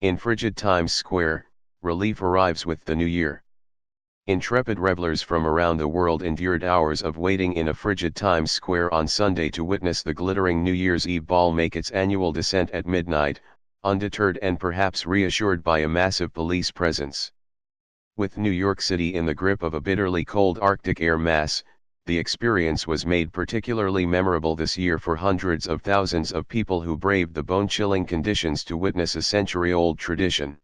In frigid Times Square, relief arrives with the new year. Intrepid revelers from around the world endured hours of waiting in a frigid Times Square on Sunday to witness the glittering New Year's Eve ball make its annual descent at midnight, undeterred and perhaps reassured by a massive police presence. With New York City in the grip of a bitterly cold Arctic air mass, the experience was made particularly memorable this year for hundreds of thousands of people who braved the bone-chilling conditions to witness a century-old tradition.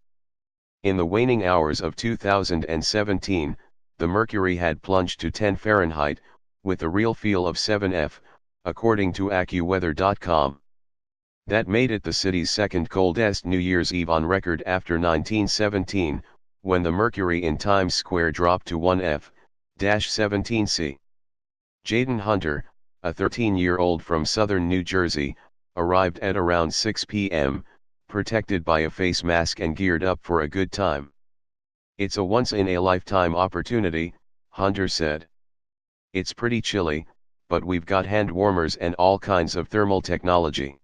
In the waning hours of 2017, the mercury had plunged to 10 Fahrenheit, with a real feel of 7 F, according to AccuWeather.com. That made it the city's second coldest New Year's Eve on record after 1917, when the mercury in Times Square dropped to 1F-17C. Jaden Hunter, a 13-year-old from southern New Jersey, arrived at around 6 p.m., protected by a face mask and geared up for a good time. "It's a once-in-a-lifetime opportunity," Hunter said. "It's pretty chilly, but we've got hand warmers and all kinds of thermal technology."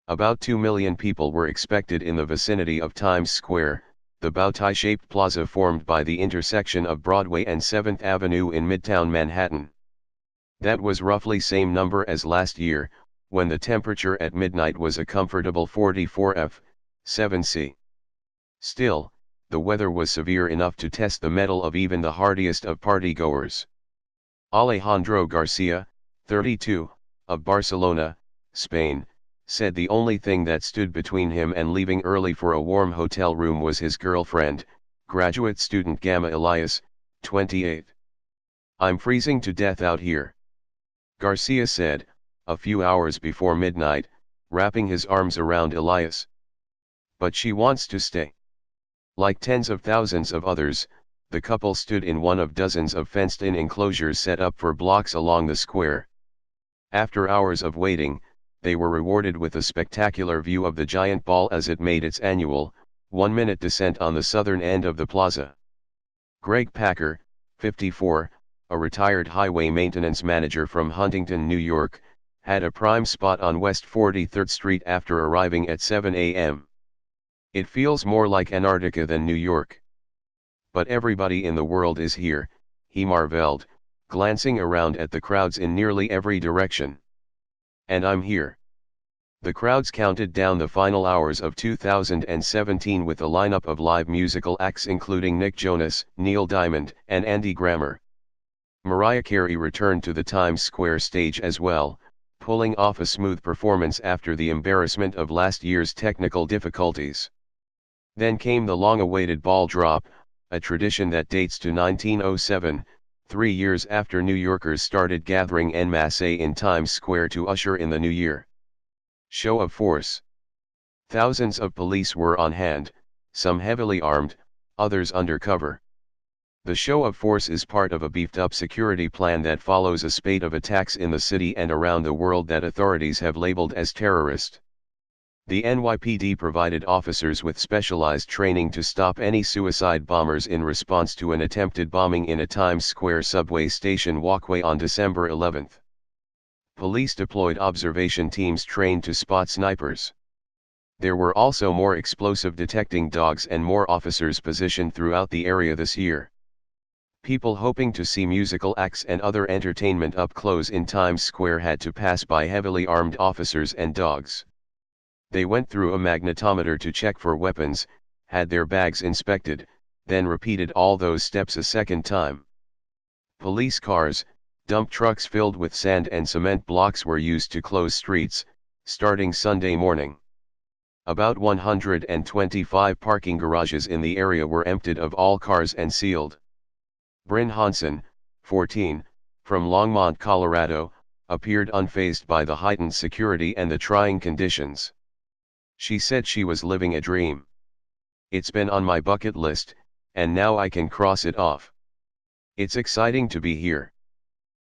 About 2 million people were expected in the vicinity of Times Square, the bow-tie-shaped plaza formed by the intersection of Broadway and 7th Avenue in Midtown Manhattan. That was roughly same number as last year, when the temperature at midnight was a comfortable 44 F-7C. Still, the weather was severe enough to test the mettle of even the hardiest of partygoers. Alejandro Garcia, 32, of Barcelona, Spain, said the only thing that stood between him and leaving early for a warm hotel room was his girlfriend, graduate student Gamma Elias, 28. "I'm freezing to death out here," Garcia said, a few hours before midnight, wrapping his arms around Elias. "But she wants to stay." Like tens of thousands of others, the couple stood in one of dozens of fenced-in enclosures set up for blocks along the square. After hours of waiting, they were rewarded with a spectacular view of the giant ball as it made its annual, 1-minute descent on the southern end of the plaza. Greg Packer, 54, a retired highway maintenance manager from Huntington, New York, had a prime spot on West 43rd Street after arriving at 7 a.m. "It feels more like Antarctica than New York. But everybody in the world is here," he marveled, glancing around at the crowds in nearly every direction. "And I'm here." The crowds counted down the final hours of 2017 with a lineup of live musical acts including Nick Jonas, Neil Diamond, and Andy Grammer. Mariah Carey returned to the Times Square stage as well, pulling off a smooth performance after the embarrassment of last year's technical difficulties. Then came the long-awaited ball drop, a tradition that dates to 1907, 3 years after New Yorkers started gathering en masse in Times Square to usher in the new year. Show of force. Thousands of police were on hand, some heavily armed, others undercover. The show of force is part of a beefed-up security plan that follows a spate of attacks in the city and around the world that authorities have labeled as terrorist. The NYPD provided officers with specialized training to stop any suicide bombers in response to an attempted bombing in a Times Square subway station walkway on December 11. Police deployed observation teams trained to spot snipers. There were also more explosive detecting dogs and more officers positioned throughout the area this year. People hoping to see musical acts and other entertainment up close in Times Square had to pass by heavily armed officers and dogs. They went through a magnetometer to check for weapons, had their bags inspected, then repeated all those steps a second time. Police cars, dump trucks filled with sand and cement blocks were used to close streets, starting Sunday morning. About 125 parking garages in the area were emptied of all cars and sealed. Bryn Hansen, 14, from Longmont, Colorado, appeared unfazed by the heightened security and the trying conditions. She said she was living a dream. "It's been on my bucket list, and now I can cross it off. It's exciting to be here."